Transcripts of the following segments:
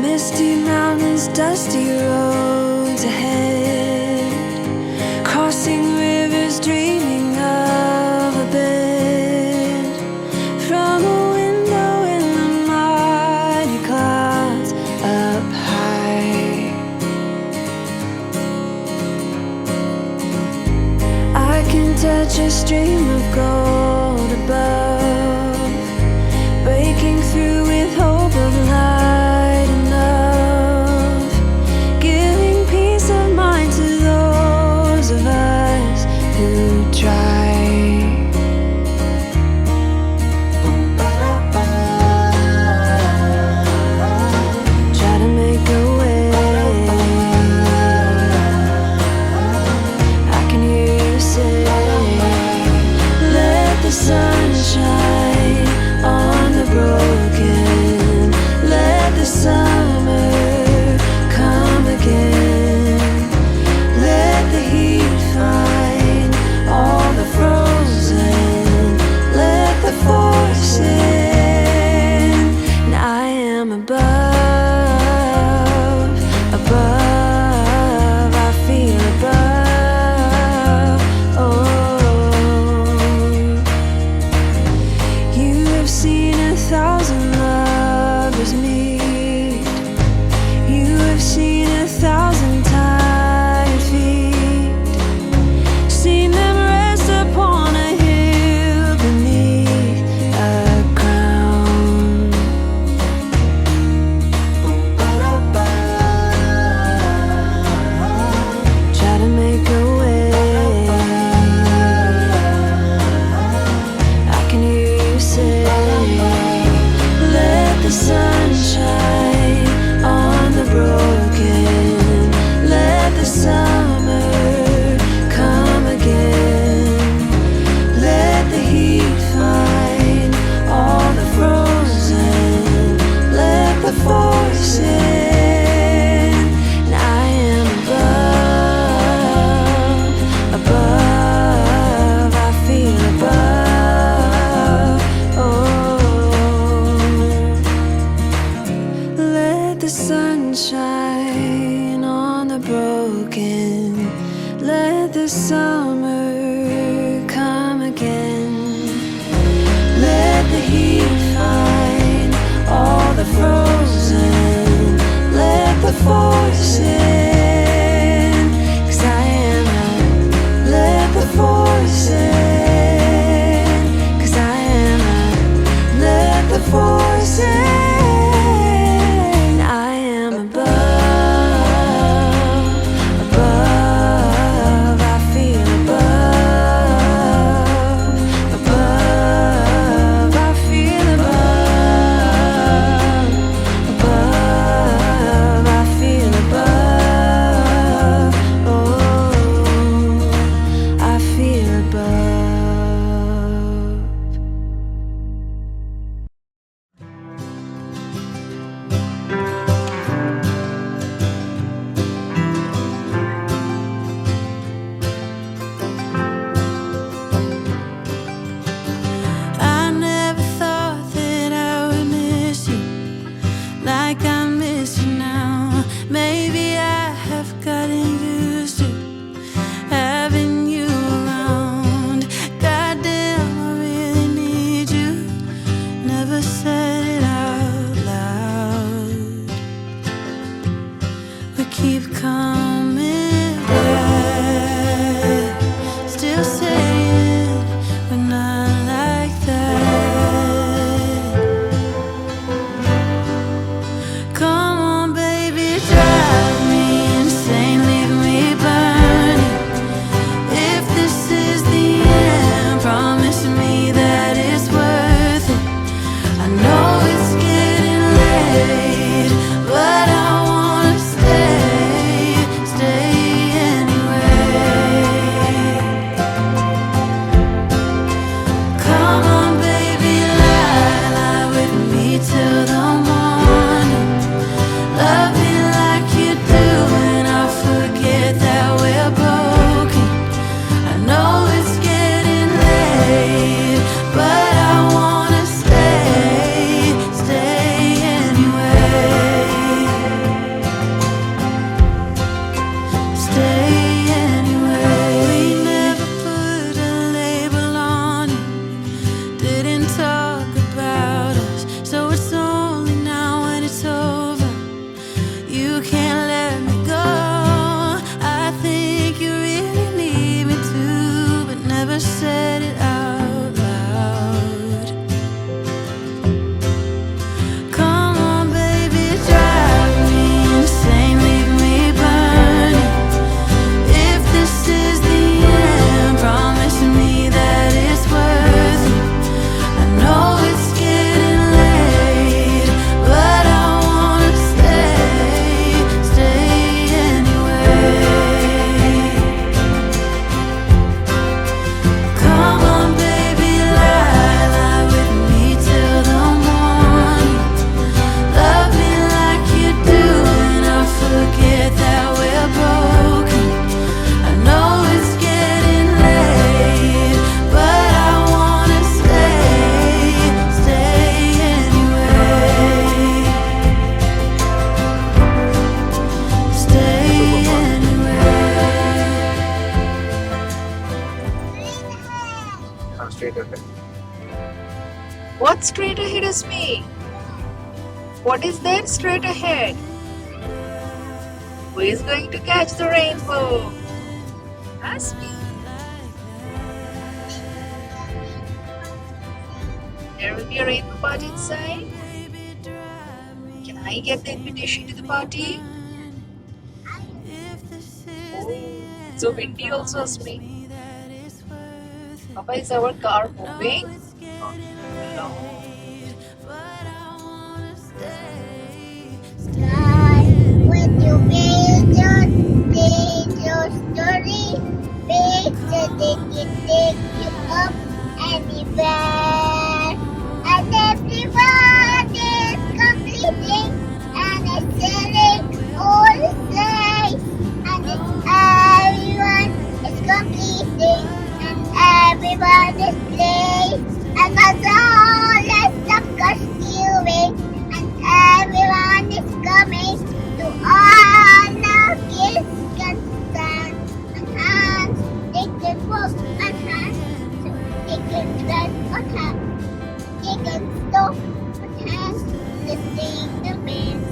Misty mountains, dusty roads ahead, crossing rivers, dreaming of a bed from a window in the mighty clouds up high. I can touch a stream of gold above, breaking through with hope of light enough, giving peace of mind to those of us who try. Try to make a way. I can hear you say, let the sun shine. straight ahead as me? What is that straight ahead? Who is going to catch the rainbow? Ask me. There will be a rainbow party inside. Can I get the invitation to the party? Oh, so windy also as me. Papa, is our car moving? No. When you make your story, picture they can take you up anywhere. And everyone is completing and excelling all the days. And everyone is completing and everyone is playing. And that's all that's of course viewing. And everyone is coming to honor kids can stand and hands, they can walk on hands, so they can run on hands, they can stop on hands, they sing the bands,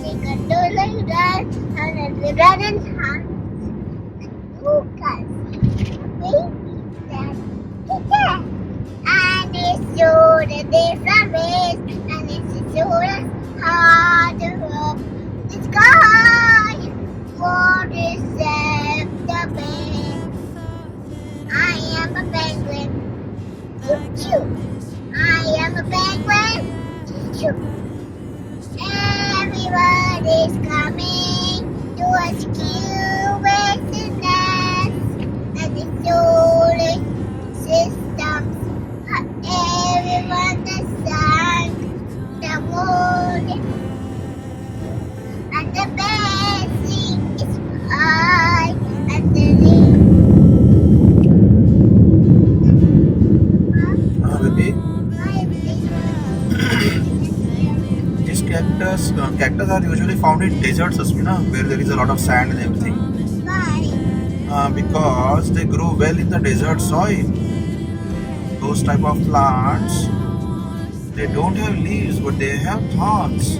they can do like that, and then they run in hands, and who can see the baby that is there? And it's so the different ways, and it's so hard to hope the sky for the best. I am a penguin. Choo-choo. I am a penguin. Choo-choo. Everyone is coming to rescue with the nest and the solar systems. Everyone is sang the moon and the blessing is high and the Baby, these cactus are usually found in deserts, where there is a lot of sand and everything. Because they grow well in the desert soil. Those type of plants, they don't have leaves, but they have thorns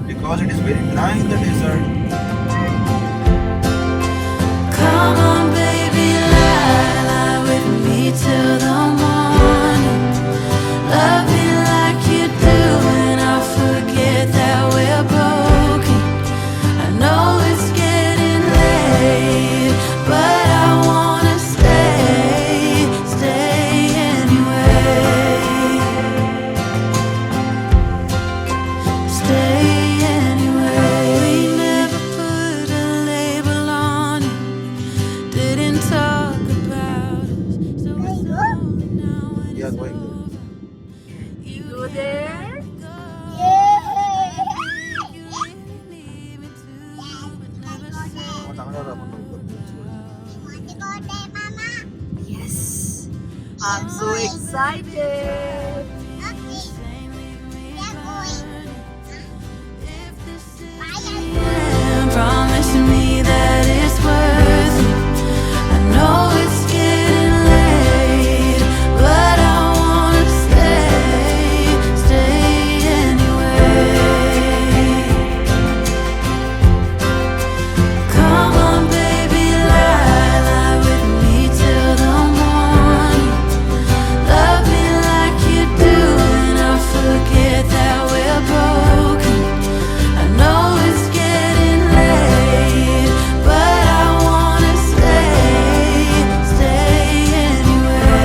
because it is very dry in the desert. Come on, baby, lie with me till the morning. Love me like you do, and I'll forget that we're broken. I know it's getting late, but I wanna stay anyway. Stay anyway. We never put a label on it, didn't talk about it, so it's only now when Yeah, it's going there. over. You go there? Yes. I'm so excited. Promise me that it's worth it. I know it's getting late, but I wanna stay anyway. Come on, baby, lie with me till the morning. Love me like you do, and I'll forget that we're broken. I know it's getting late, but I wanna stay anyway.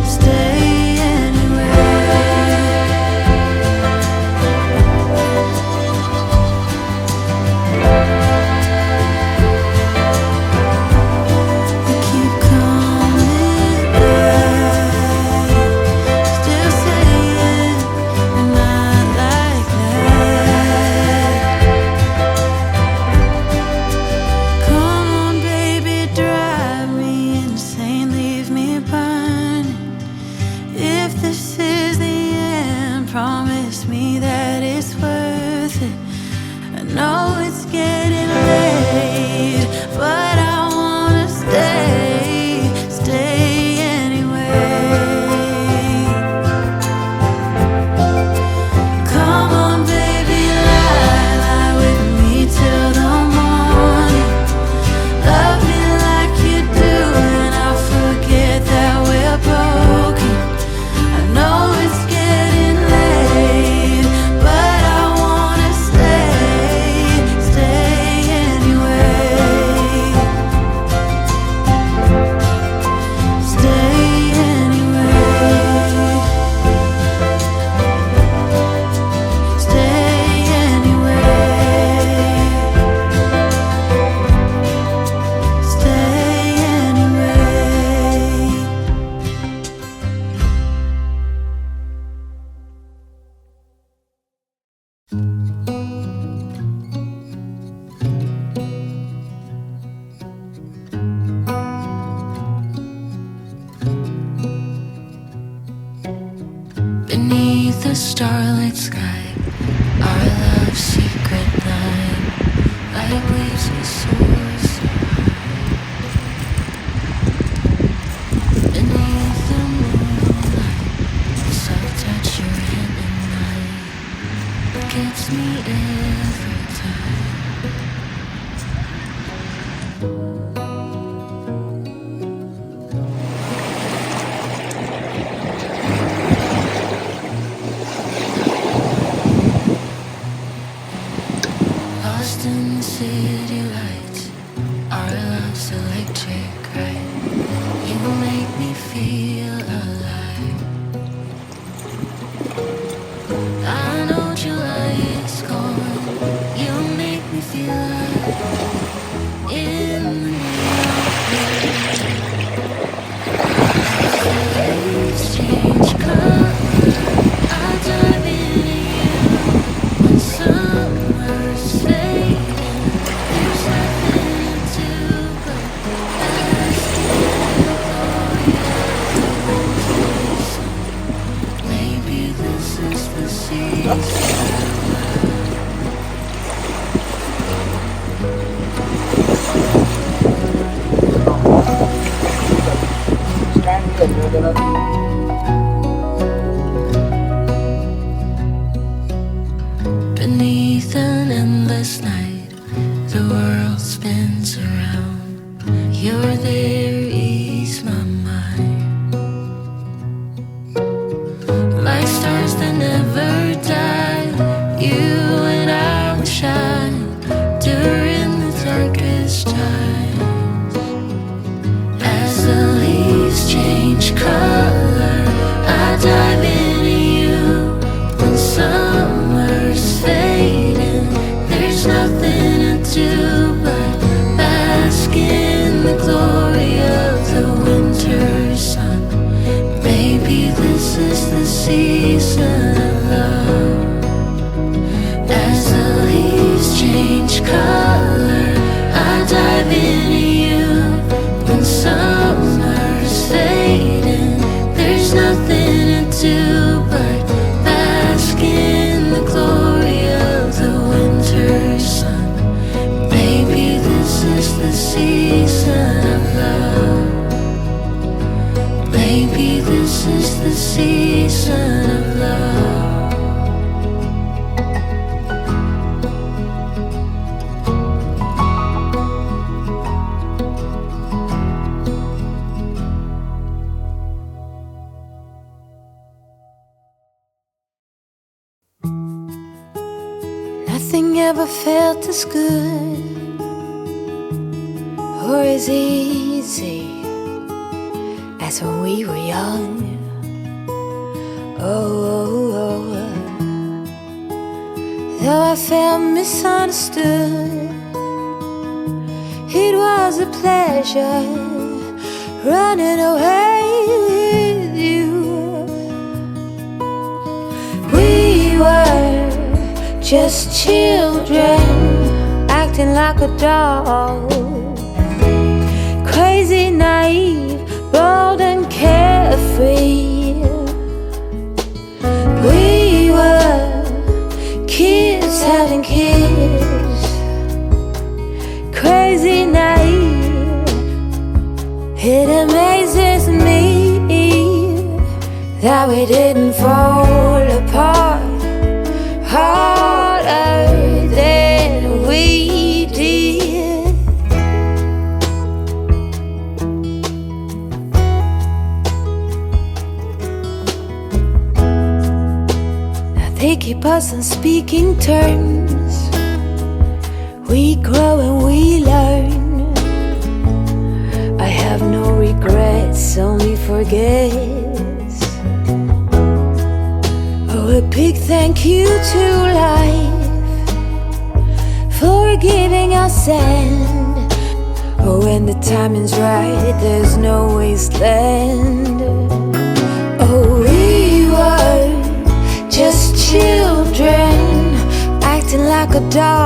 Stay anyway. You keep coming back, still saying you're not like that. Come on, baby, drive me insane, leave me burning. If this is the end, promise me that it's worth it. I know it's getting late, but I wanna stay anyway. Beneath the starlit sky, our love's secret night, like leaves we soar so high. Beneath the moonlight, the soft touch your hand in mine gets me every time. Lost in the city lights, our love's electric right. You make me feel alive. I know July is gone. You make me feel alive in the leaves change color. I dive into you when summer's fading. There's nothing to do but bask in the glory of the winter sun. Maybe this is the season. Beneath an endless night, the world spins around. You're there, ease my mind. Like stars that never die, you and I will shine during the darkest times. As the leaves change color, I dive into you when summer's fading. There's nothing to do but bask in the glory of the winter sun. Maybe this is the season of love. As the leaves change color, I dive into you when summer's fading. There's nothing to do but bask in the glory of the winter sun. Maybe this is the season of love. Maybe this is the season of love. Nothing ever felt as good or as easy as when we were young. Oh. Though I felt misunderstood, it was a pleasure running away with you. We were just children acting like adults, crazy, naive, bold and carefree. We were kids having kids, crazy, naive. It amazes me that we didn't fall apart harder than we did. Now they keep us on speaking terms. We grow and we learn. I have no regrets, only forgets. Oh, a big thank you to life for giving us sand. Oh, when the timing's right, there's no wasteland. Oh, we were just children acting like adults,